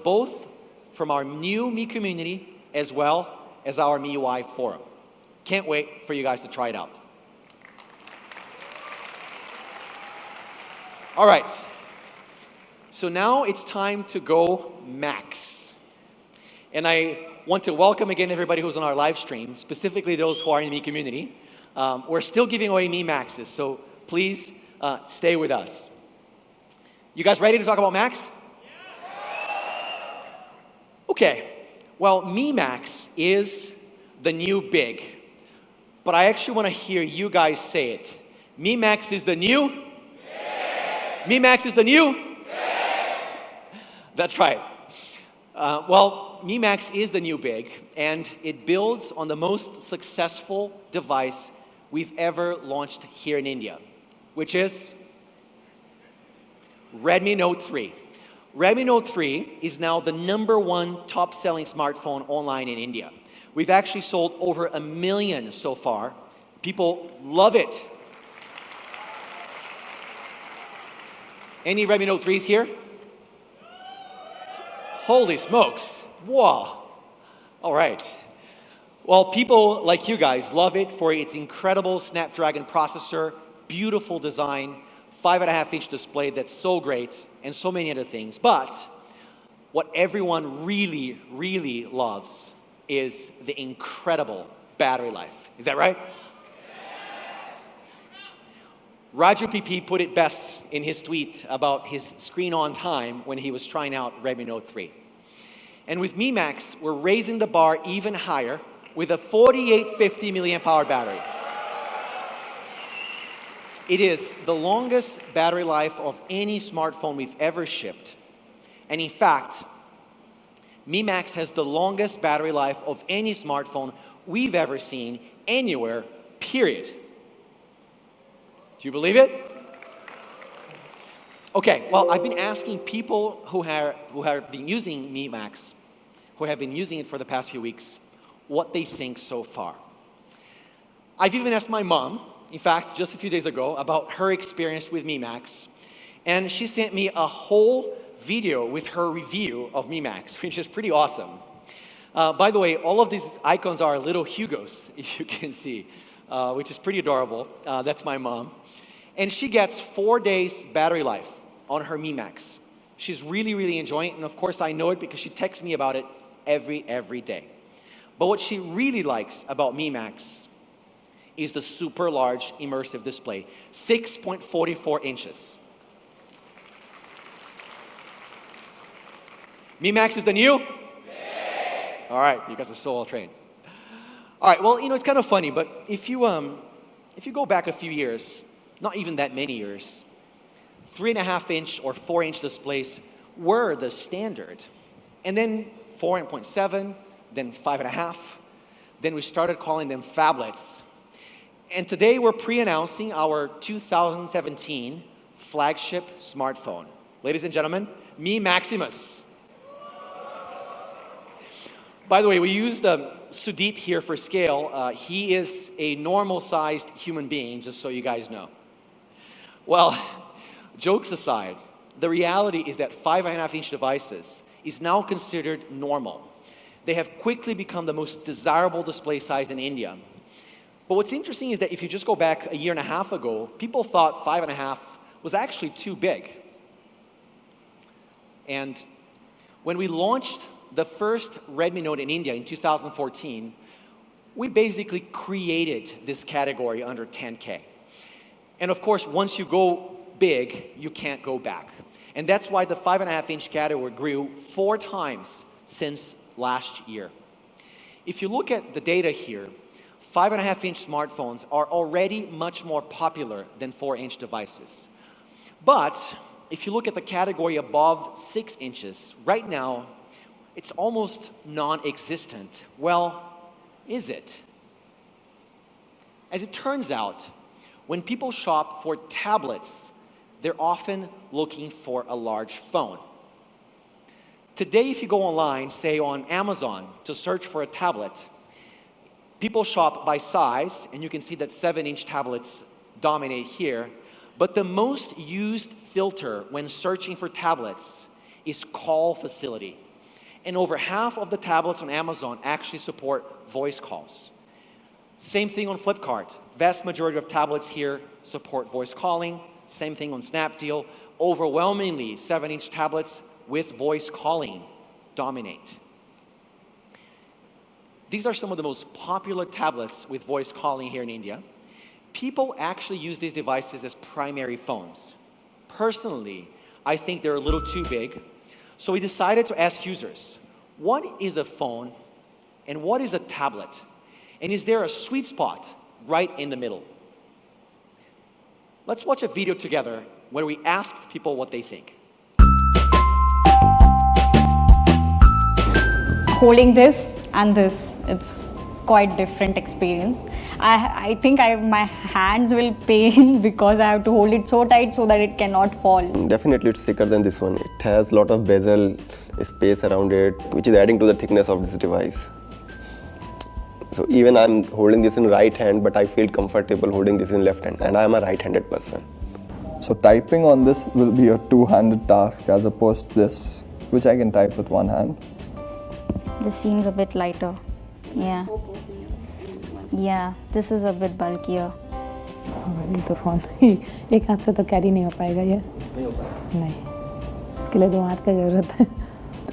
both from our new Mi community as well as our MIUI forum. Can't wait for you guys to try it out. All right, so now it's time to go max. And I want to welcome again everybody who's on our live stream, specifically those who are in the Mi community. We're still giving away Mi Maxes, so please stay with us. You guys ready to talk about Max? Okay, well, Mi Max is the new big, but I actually want to hear you guys say it. Mi Max is the new big. Mi Max is the new big. That's right. Well, Mi Max is the new big, and it builds on the most successful device we've ever launched here in India, which is Redmi Note 3. Redmi Note 3 is now the #1 top-selling smartphone online in India. We've actually sold over 1 million so far. People love it. Any Redmi Note 3s here? Holy smokes. Wow. All right. Well, people like you guys love it for its incredible Snapdragon processor, beautiful design, 5.5-inch display that's so great, and so many other things. But what everyone really, really loves is the incredible battery life. Is that right? Raju PP put it best in his tweet about his screen on time when he was trying out Redmi Note 3. And with Mi Max, we're raising the bar even higher with a 4850 milliamp hour battery. It is the longest battery life of any smartphone we've ever shipped. And in fact, Mi Max has the longest battery life of any smartphone we've ever seen anywhere, period. Do you believe it? Okay, well, I've been asking people who have been using Mi Max, who have been using it for the past few weeks, what they think so far. I've even asked my mom, in fact, just a few days ago, about her experience with Mi Max, and she sent me a whole video with her review of Mi Max, which is pretty awesome. By the way, all of these icons are little Hugos, if you can see, which is pretty adorable. That's my mom. And she gets 4 days battery life on her Mi Max. She's really, really enjoying it, and of course I know it because she texts me about it every day. But what she really likes about Mi Max is the super large immersive display, 6.44 inches. Mi Max is the new? All right, you guys are so well trained. All right, well, you know, it's kind of funny, but if you go back a few years, not even that many years, 3.5-inch or 4-inch displays were the standard. And then 4.7, then 5.5, then we started calling them phablets. And today we're pre-announcing our 2017 flagship smartphone. Ladies and gentlemen, Mi Maximus. By the way, we used Sudeep here for scale. He is a normal-sized human being, just so you guys know. Well, jokes aside, the reality is that 5.5-inch devices is now considered normal. They have quickly become the most desirable display size in India. But what's interesting is that if you just go back a year and a half ago, people thought 5.5 was actually too big. And when we launched the first Redmi Note in India in 2014, we basically created this category under 10K. And of course, once you go big, you can't go back. And that's why the 5.5-inch category grew 4 times since last year. If you look at the data here, 5.5-inch smartphones are already much more popular than 4-inch devices. But if you look at the category above 6 inches, right now, it's almost non-existent. Well, is it? As it turns out, when people shop for tablets, they're often looking for a large phone. Today, if you go online, say on Amazon, to search for a tablet, people shop by size, and you can see that 7-inch tablets dominate here. But the most used filter when searching for tablets is call facility. And over half of the tablets on Amazon actually support voice calls. Same thing on Flipkart. Vast majority of tablets here support voice calling. Same thing on Snapdeal. Overwhelmingly, 7-inch tablets with voice calling dominate. These are some of the most popular tablets with voice calling here in India. People actually use these devices as primary phones. Personally, I think they're a little too big. So we decided to ask users, what is a phone and what is a tablet? And is there a sweet spot right in the middle? Let's watch a video together where we asked people what they think. Holding this and this, it's quite different experience. I think my hands will pain because I have to hold it so tight so that it cannot fall. Definitely it's thicker than this one. It has a lot of bezel space around it, which is adding to the thickness of this device. So even I'm holding this in right hand, but I feel comfortable holding this in left hand, and I am a right-handed person. So typing on this will be a two-handed task as opposed to this, which I can type with one hand. This seems a bit lighter. Yeah. Yeah, this is a bit bulkier. ये तो phone एक हाथ से तो carry नहीं हो पाएगा ये नहीं इसके लिए 2 हाथ का जरूरत है.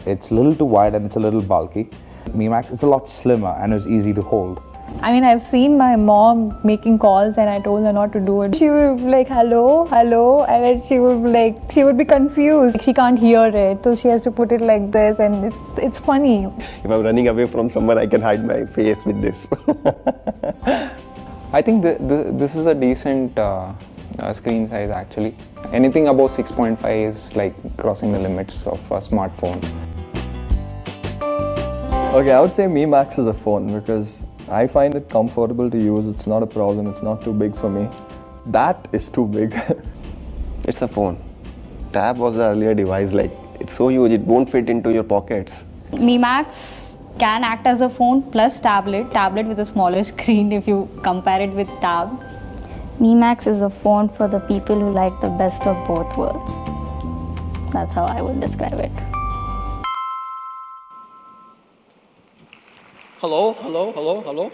It's a little too wide and it's a little bulky. Mi Max is a lot slimmer and it's easy to hold. I mean, I've seen my mom making calls and I told her not to do it. She would be like, hello, hello, and then she would be confused. She can't hear it, so she has to put it like this, and it's funny. If I'm running away from someone, I can hide my face with this. I think this is a decent screen size actually. Anything above 6.5 is like crossing the limits of a smartphone. Okay, I would say Mi Max is a phone because I find it comfortable to use. It's not a problem. It's not too big for me. That is too big. It's a phone. Tab was the earlier device, like it's so huge, it won't fit into your pockets. Mi Max can act as a phone plus tablet with a smaller screen if you compare it with Tab. Mi Max is a phone for the people who like the best of both worlds. That's how I would describe it. Hello, hello, hello, hello.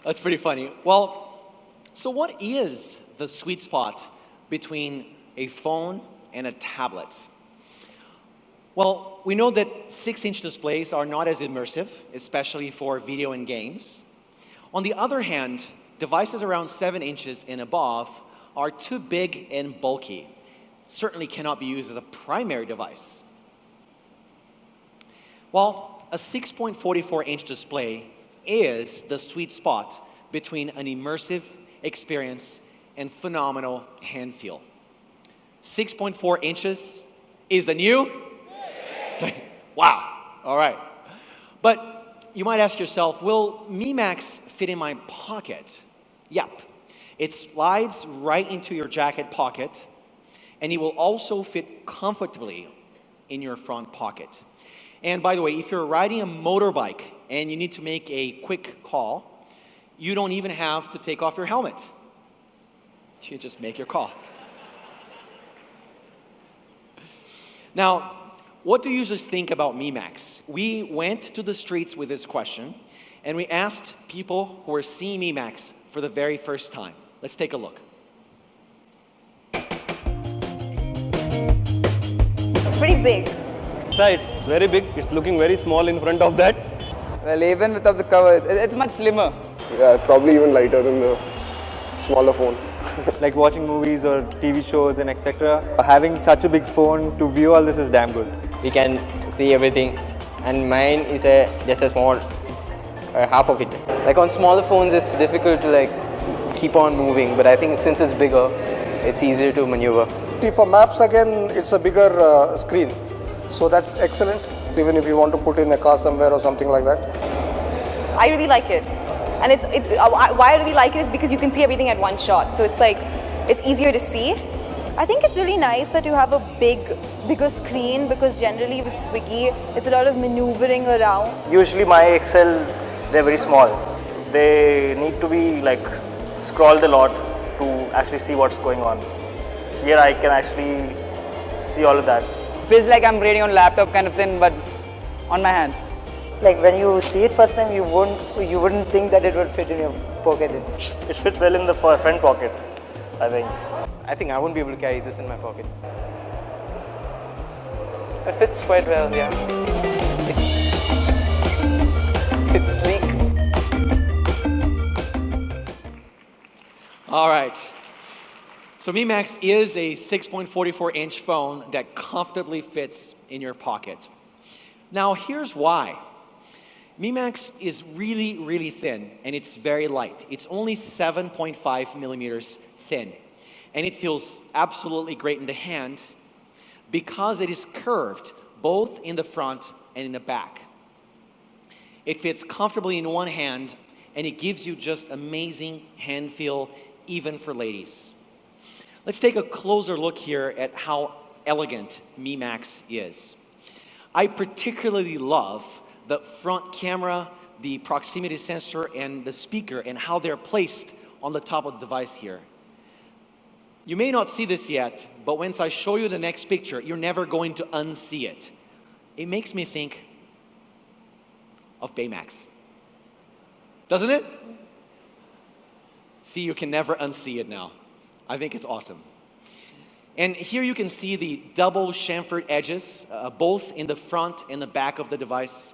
That's pretty funny. Well, so what is the sweet spot between a phone and a tablet? Well, we know that 6-inch displays are not as immersive, especially for video and games. On the other hand, devices around 7 inches and above are too big and bulky. Certainly cannot be used as a primary device. Well, a 6.44-inch display is the sweet spot between an immersive experience and phenomenal hand feel. 6.4 inches is the new? Wow, all right. But you might ask yourself, will Mi Max fit in my pocket? Yep. It slides right into your jacket pocket, and it will also fit comfortably in your front pocket. And by the way, if you're riding a motorbike and you need to make a quick call, you don't even have to take off your helmet. You just make your call. Now, what do users think about Mi Max? We went to the streets with this question, and we asked people who are seeing Mi Max for the very first time. Let's take a look. It's pretty big. It's very big. It's looking very small in front of that. Well, even without the cover, it's much slimmer. Yeah, probably even lighter than the smaller phone. Like watching movies or TV shows and etc. Having such a big phone to view all this is damn good. We can see everything, and mine is just a small, it's half of it. Like on smaller phones, it's difficult to like keep on moving, but I think since it's bigger, it's easier to maneuver. See, for maps again, it's a bigger screen, so that's excellent. Even if you want to put in a car somewhere or something like that. I really like it, and why I really like it is because you can see everything at one shot. So it's like it's easier to see. I think it's really nice that you have a bigger screen, because generally with Swiggy, it's a lot of maneuvering around. Usually my Excel, they're very small. They need to be like scrolled a lot to actually see what's going on. Here I can actually see all of that. feels like I'm reading on laptop kind of thing, but on my hand. Like when you see it first time, you wouldn't think that it would fit in your pocket. It fits well in the front pocket, I think. I think I won't be able to carry this in my pocket. It fits quite well, yeah. It's sleek. All right. So Mi Max is a 6.44-inch phone that comfortably fits in your pocket. Now, here's why. Mi Max is really, really thin, and it's very light. It's only 7.5 millimeters thin, and it feels absolutely great in the hand because it is curved both in the front and in the back. It fits comfortably in one hand, and it gives you just amazing hand feel, even for ladies. Let's take a closer look here at how elegant Mi Max is. I particularly love the front camera, the proximity sensor, and the speaker, and how they're placed on the top of the device here. You may not see this yet, but once I show you the next picture, you're never going to unsee it. It makes me think of Baymax. Doesn't it? See, you can never unsee it now. I think it's awesome. And here you can see the double chamfered edges, both in the front and the back of the device.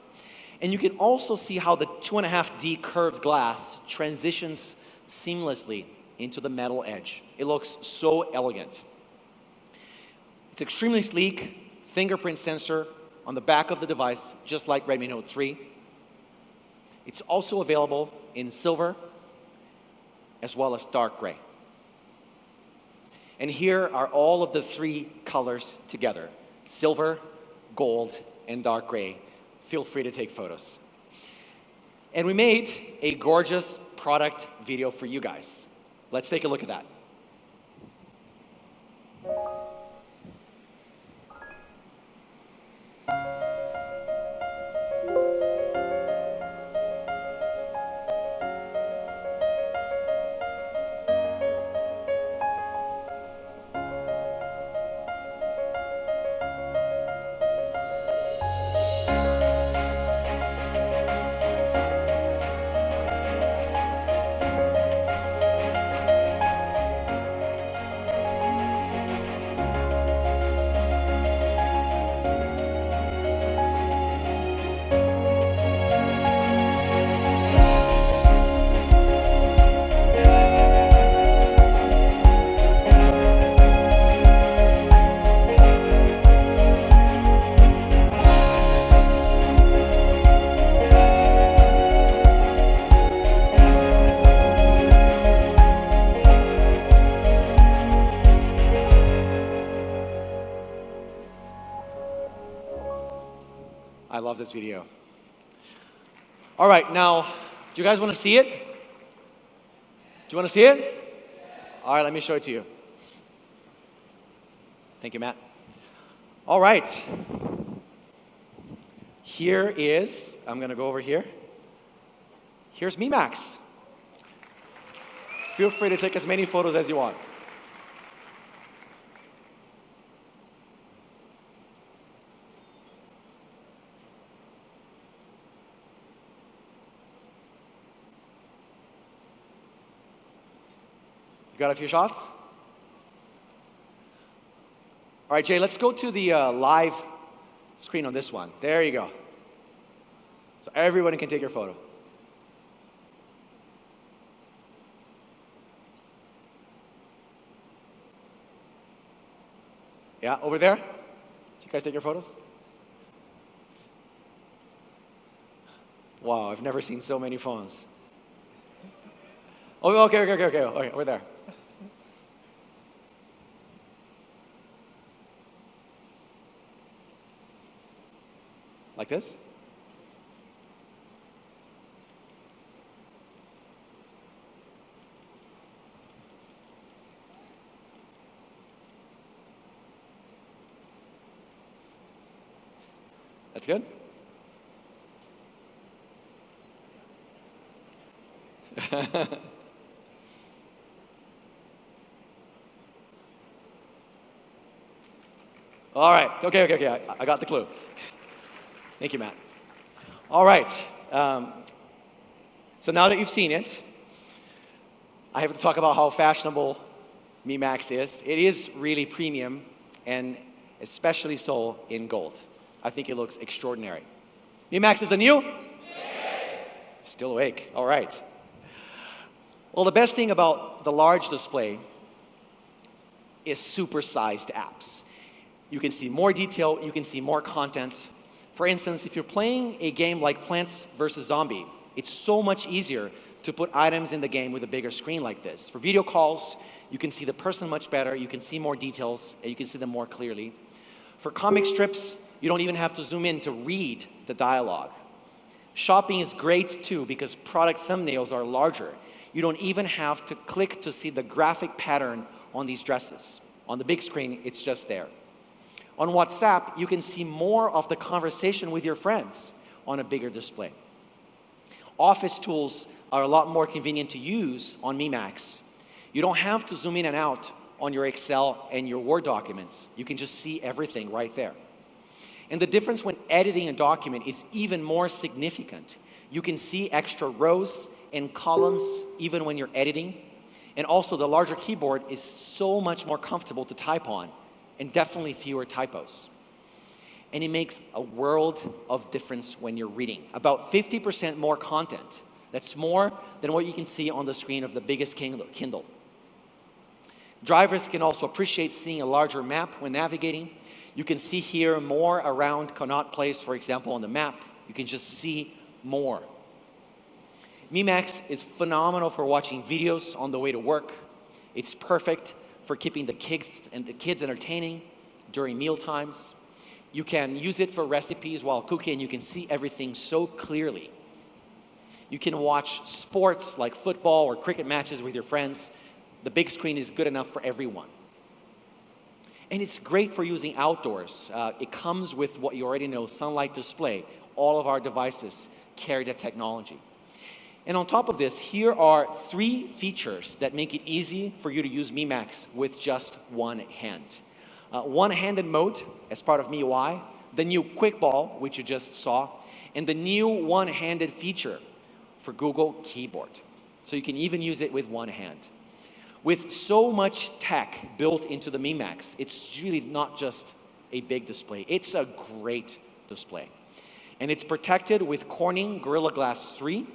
And you can also see how the 2.5D curved glass transitions seamlessly into the metal edge. It looks so elegant. It's extremely sleek, fingerprint sensor on the back of the device, just like Redmi Note 3. It's also available in silver as well as dark gray. And here are all of the three colors together: silver, gold, and dark gray. Feel free to take photos. And we made a gorgeous product video for you guys. Let's take a look at that. I love this video. All right, now, do you guys want to see it? Do you want to see it? All right, let me show it to you. Thank you, Matt. All right. Here is, I'm going to go over here. Here's Mi Max. Feel free to take as many photos as you want. You got a few shots? All right, Jay, let's go to the live screen on this one. There you go. So everyone can take your photo. Yeah, over there? Did you guys take your photos? Wow, I've never seen so many phones. Oh, okay, over there. Like this? That's good? All right, okay, I got the clue. Thank you, Matt. All right, so now that you've seen it, I have to talk about how fashionable Mi Max is. It is really premium, and especially so in gold. I think it looks extraordinary. Mi Max is the new? Still awake, all right. Well, the best thing about the large display is supersized apps. You can see more detail, you can see more content. For instance, if you're playing a game like Plants vs. Zombie, it's so much easier to put items in the game with a bigger screen like this. For video calls, you can see the person much better, you can see more details, and you can see them more clearly. For comic strips, you don't even have to zoom in to read the dialogue. Shopping is great too because product thumbnails are larger. You don't even have to click to see the graphic pattern on these dresses. On the big screen, it's just there. On WhatsApp, you can see more of the conversation with your friends on a bigger display. Office tools are a lot more convenient to use on Mi Max. You don't have to zoom in and out on your Excel and your Word documents. You can just see everything right there. And the difference when editing a document is even more significant. You can see extra rows and columns even when you're editing. And also the larger keyboard is so much more comfortable to type on and definitely fewer typos. And it makes a world of difference when you're reading. About 50% more content. That's more than what you can see on the screen of the biggest Kindle. Drivers can also appreciate seeing a larger map when navigating. You can see here more around Connaught Place, for example, on the map. You can just see more. Mi Max is phenomenal for watching videos on the way to work. It's perfect for keeping the kids entertaining during meal times. You can use it for recipes while cooking, and you can see everything so clearly. You can watch sports like football or cricket matches with your friends. The big screen is good enough for everyone. And it's great for using outdoors. It comes with what you already know, sunlight display. All of our devices carry that technology. And on top of this, here are 3 features that make it easy for you to use Mi Max with just one hand. One-handed mode as part of MIUI, the new Quick Ball, which you just saw, and the new one-handed feature for Google Keyboard. So you can even use it with one hand. With so much tech built into the Mi Max, it's really not just a big display. It's a great display. And it's protected with Corning Gorilla Glass 3,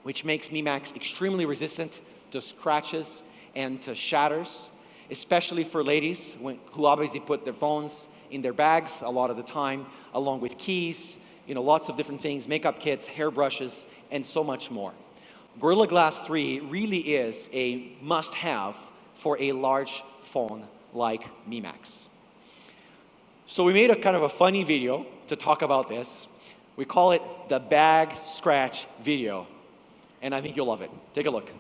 which makes Mi Max extremely resistant to scratches and to shatters, especially for ladies who obviously put their phones in their bags a lot of the time, along with keys, lots of different things, makeup kits, hairbrushes, and so much more. Gorilla Glass 3 really is a must-have for a large phone like Mi Max. So we made a kind of a funny video to talk about this. We call it the bag scratch video, and I think you'll love it. Take a look.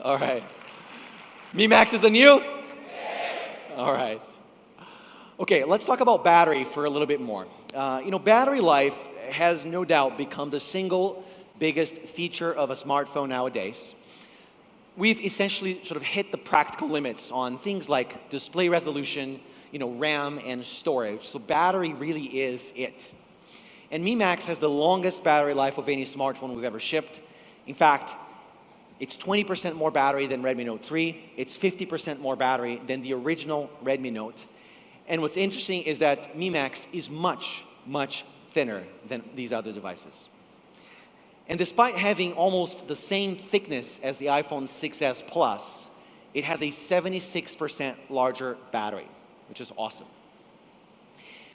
All right. Mi Max is the new? All right. Okay, let's talk about battery for a little bit more. Battery life has no doubt become the single biggest feature of a smartphone nowadays. We've essentially sort of hit the practical limits on things like display resolution, RAM and storage. So battery really is it. And Mi Max has the longest battery life of any smartphone we've ever shipped. In fact, it's 20% more battery than Redmi Note 3. It's 50% more battery than the original Redmi Note. And what's interesting is that Mi Max is much, much thinner than these other devices. And despite having almost the same thickness as the iPhone 6s Plus, it has a 76% larger battery, which is awesome.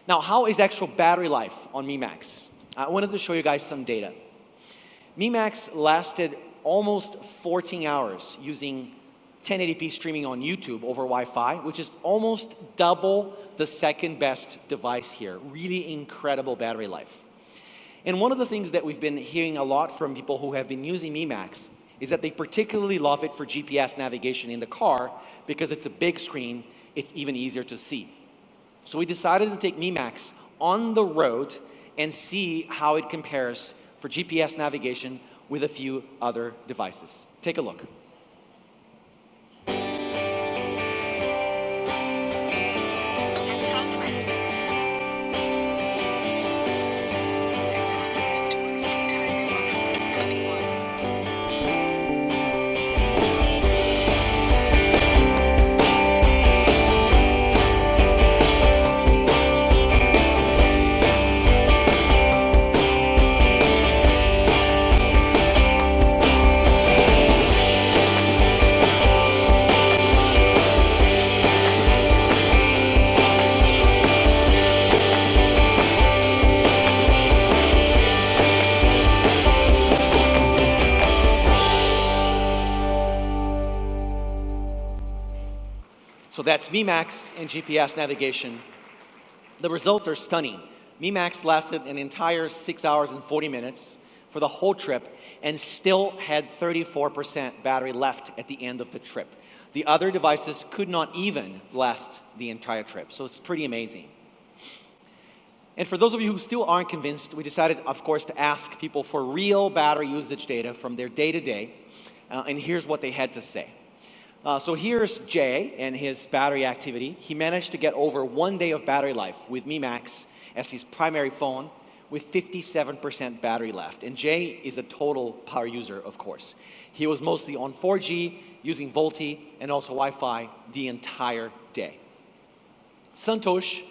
Now, how is actual battery life on Mi Max? I wanted to show you guys some data. Mi Max lasted almost 14 hours using 1080p streaming on YouTube over Wi-Fi, which is almost double the second best device here. Really incredible battery life. And one of the things that we've been hearing a lot from people who have been using Mi Max is that they particularly love it for GPS navigation in the car because it's a big screen, it's even easier to see. So we decided to take Mi Max on the road and see how it compares for GPS navigation with a few other devices. Take a look. So that's Mi Max and GPS navigation. The results are stunning. Mi Max lasted an entire 6 hours and 40 minutes for the whole trip and still had 34% battery left at the end of the trip. The other devices could not even last the entire trip, so it's pretty amazing. And for those of you who still aren't convinced, we decided, of course, to ask people for real battery usage data from their day-to-day, and here's what they had to say. So here's Jay and his battery activity. He managed to get over 1 day of battery life with Mi Max as his primary phone with 57% battery left. And Jay is a total power user, of course. He was mostly on 4G, using VoLTE and also Wi-Fi the entire day. Santosh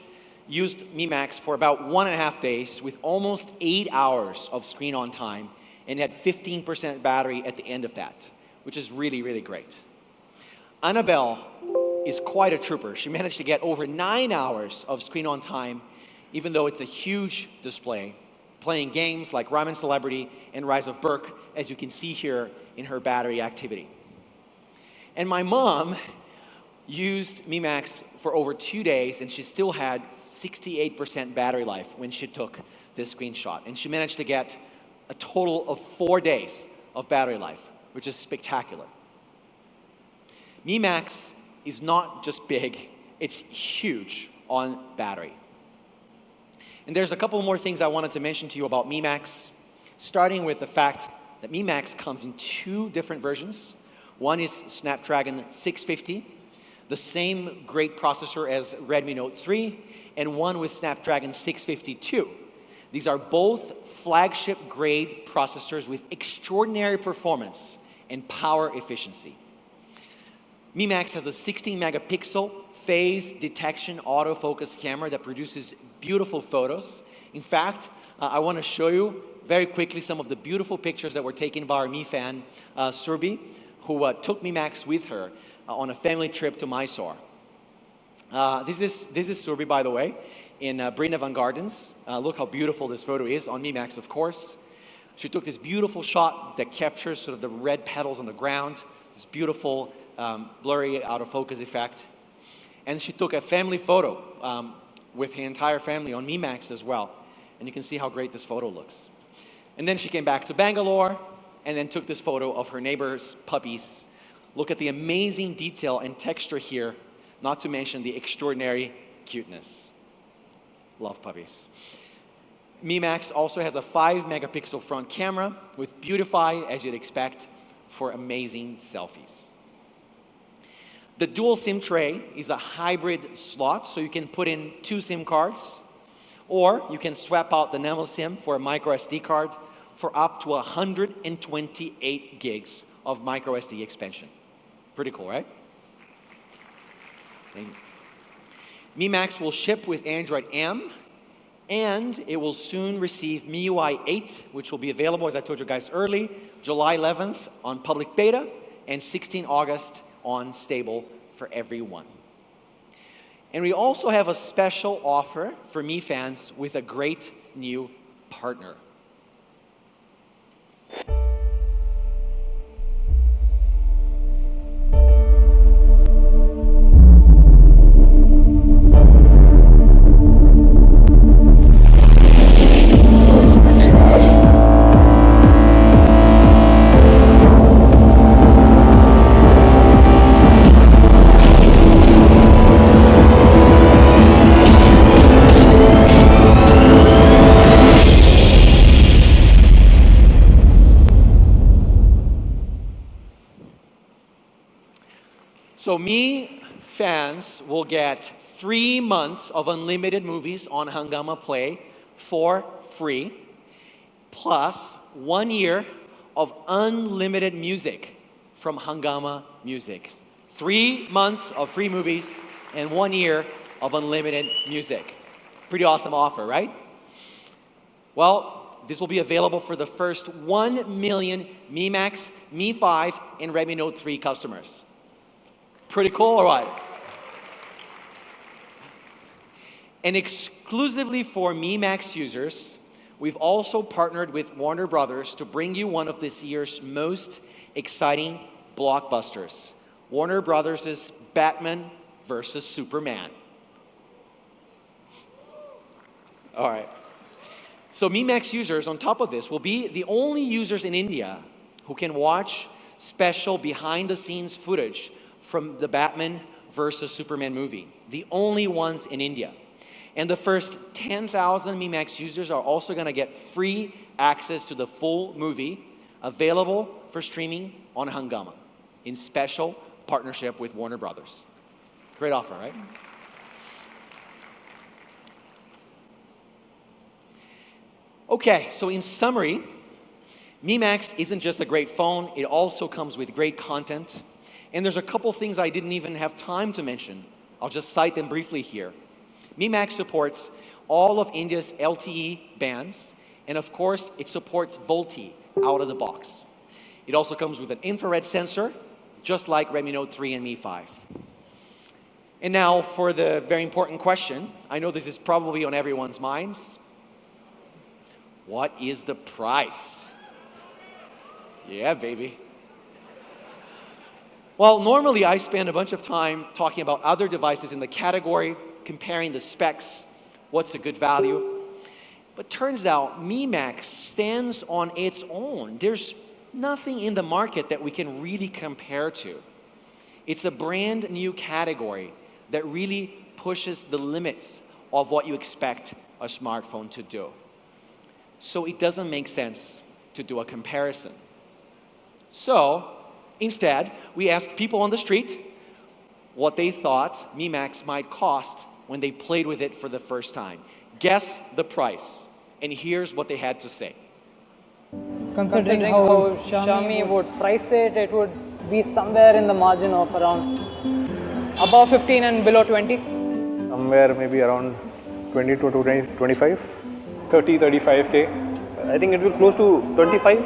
used Mi Max for about 1.5 days with almost 8 hours of screen on time and had 15% battery at the end of that, which is really, really great. Annabelle is quite a trooper. She managed to get over 9 hours of screen on time, even though it's a huge display, playing games like Ramen Celebrity and Rise of Berk, as you can see here in her battery activity. And my mom used Mi Max for over 2 days, and she still had 68% battery life when she took this screenshot. And she managed to get a total of 4 days of battery life, which is spectacular. Mi Max is not just big, it's huge on battery. And there's a couple more things I wanted to mention to you about Mi Max, starting with the fact that Mi Max comes in 2 different versions. One is Snapdragon 650, the same great processor as Redmi Note 3, and one with Snapdragon 652. These are both flagship grade processors with extraordinary performance and power efficiency. Mi Max has a 16 megapixel phase detection autofocus camera that produces beautiful photos. In fact, I want to show you very quickly some of the beautiful pictures that were taken by our Mi fan, Surbi, who took Mi Max with her on a family trip to Mysore. This is Surbi, by the way, in Brindavan Gardens. Look how beautiful this photo is on Mi Max, of course. She took this beautiful shot that captures sort of the red petals on the ground, this beautiful blurry out of focus effect. And she took a family photo with her entire family on Mi Max as well. And you can see how great this photo looks. And then she came back to Bangalore and then took this photo of her neighbor's puppies. Look at the amazing detail and texture here, not to mention the extraordinary cuteness. Love puppies. Mi Max also has a 5 megapixel front camera with Beautify, as you'd expect, for amazing selfies. The dual SIM tray is a hybrid slot, so you can put in 2 SIM cards, or you can swap out the nano SIM for a micro SD card for up to 128 gigs of micro SD expansion. Pretty cool, right? Mi Max will ship with Android M, and it will soon receive MIUI 8, which will be available, as I told you guys early, July 11th on public beta, and 16 August on stable for everyone. And we also have a special offer for Mi fans with a great new partner. So me fans will get 3 months of unlimited movies on Hungama Play for free, plus 1 year of unlimited music from Hungama Music. 3 months of free movies and 1 year of unlimited music. Pretty awesome offer, right? Well, this will be available for the first 1 million Mi Max, Mi 5, and Redmi Note 3 customers. Pretty cool, or what? And exclusively for Mi Max users, we've also partnered with Warner Brothers to bring you one of this year's most exciting blockbusters. Warner Brothers' Batman versus Superman. All right. So Mi Max users, on top of this, will be the only users in India who can watch special behind-the-scenes footage from the Batman versus Superman movie. The only ones in India. And the first 10,000 Mi Max users are also going to get free access to the full movie, available for streaming on Hungama, in special partnership with Warner Brothers. Great offer, right? Okay, so in summary, Mi Max isn't just a great phone, it also comes with great content. And there's a couple things I didn't even have time to mention. I'll just cite them briefly here. Mi Max supports all of India's LTE bands, and of course, it supports VoLTE out of the box. It also comes with an infrared sensor, just like Redmi Note 3 and Mi 5. And now for the very important question. I know this is probably on everyone's minds. What is the price? Yeah, baby. Well, normally I spend a bunch of time talking about other devices in the category, comparing the specs, what's a good value. But turns out Mi Max stands on its own. There's nothing in the market that we can really compare to. It's a brand new category that really pushes the limits of what you expect a smartphone to do. So it doesn't make sense to do a comparison. So instead, we asked people on the street what they thought Mi Max might cost when they played with it for the first time. Guess the price. And here's what they had to say. Considering how Xiaomi would price it, it would be somewhere in the margin of around above 15 and below 20. Somewhere maybe around 20 to 25, 30, 35K. I think it will close to 25.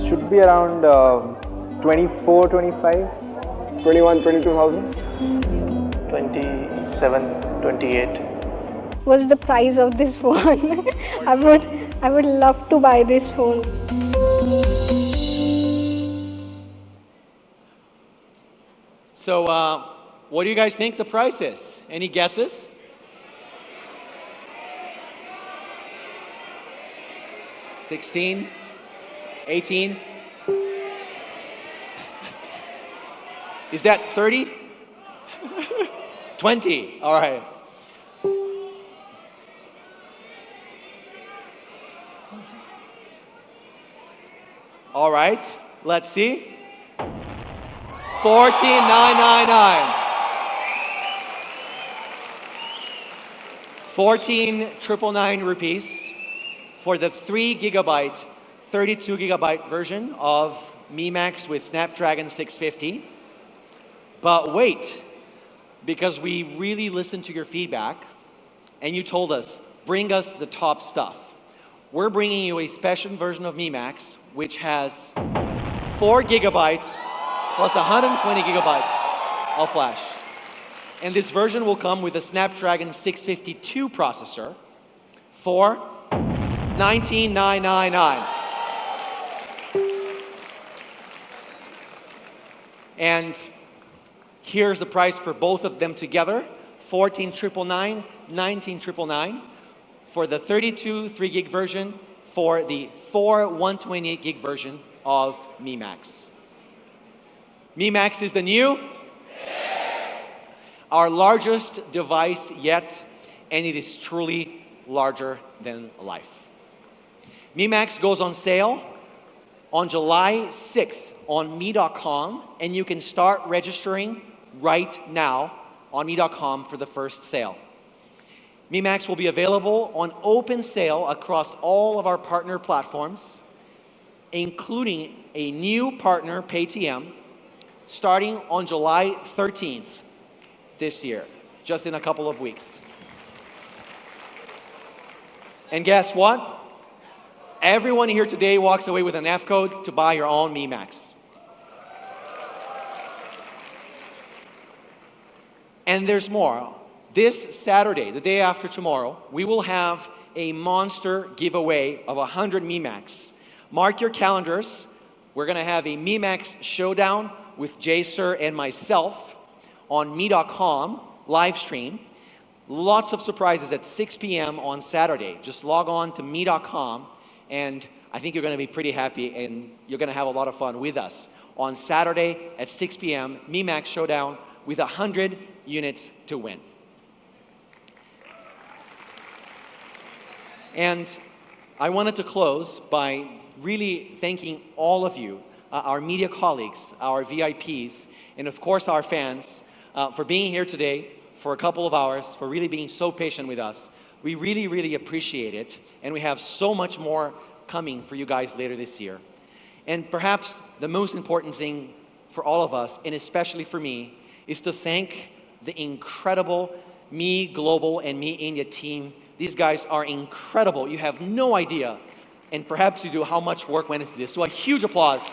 Should be around 24, 25, 21, 22,000. 27, 28. What's the price of this phone? I would love to buy this phone. So, what do you guys think the price is? Any guesses? $16? $18? Is that 30? 20, all right. All right, let's see. $14,999. 14,999 rupees for the 3 gigabyte, 32 gigabyte version of Mi Max with Snapdragon 650. But wait, because we really listened to your feedback and you told us, bring us the top stuff. We're bringing you a special version of Mi Max which has 4 gigabytes plus 120 gigabytes of flash. And this version will come with a Snapdragon 652 processor for $19,999. And here's the price for both of them together, $14,999, $19,999 for the 32 3 gig version, for the 4 128 gig version of Mi Max. Mi Max is the new, our largest device yet, and it is truly larger than life. Mi Max goes on sale on July 6th on me.com, and you can start registering right now on me.com for the first sale. Mi Max will be available on open sale across all of our partner platforms, including a new partner, Paytm, starting on July 13th this year, just in a couple of weeks. And guess what? Everyone here today walks away with an F code to buy your own Mi Max. And there's more. This Saturday, the day after tomorrow, we will have a monster giveaway of 100 Mi Max. Mark your calendars. We're going to have a Mi Max showdown with Jay Sir and myself on me.com live stream. Lots of surprises at 6 p.m. on Saturday. Just log on to me.com, and I think you're going to be pretty happy, and you're going to have a lot of fun with us. On Saturday at 6 p.m., Mi Max showdown with 100 units to win. And I wanted to close by really thanking all of you, our media colleagues, our VIPs, and of course our fans, for being here today for a couple of hours, for really being so patient with us. We really, really appreciate it, and we have so much more coming for you guys later this year. And perhaps the most important thing for all of us, and especially for me, is to thank the incredible Mi Global and Mi India team. These guys are incredible. You have no idea, and perhaps you do, how much work went into this. So a huge applause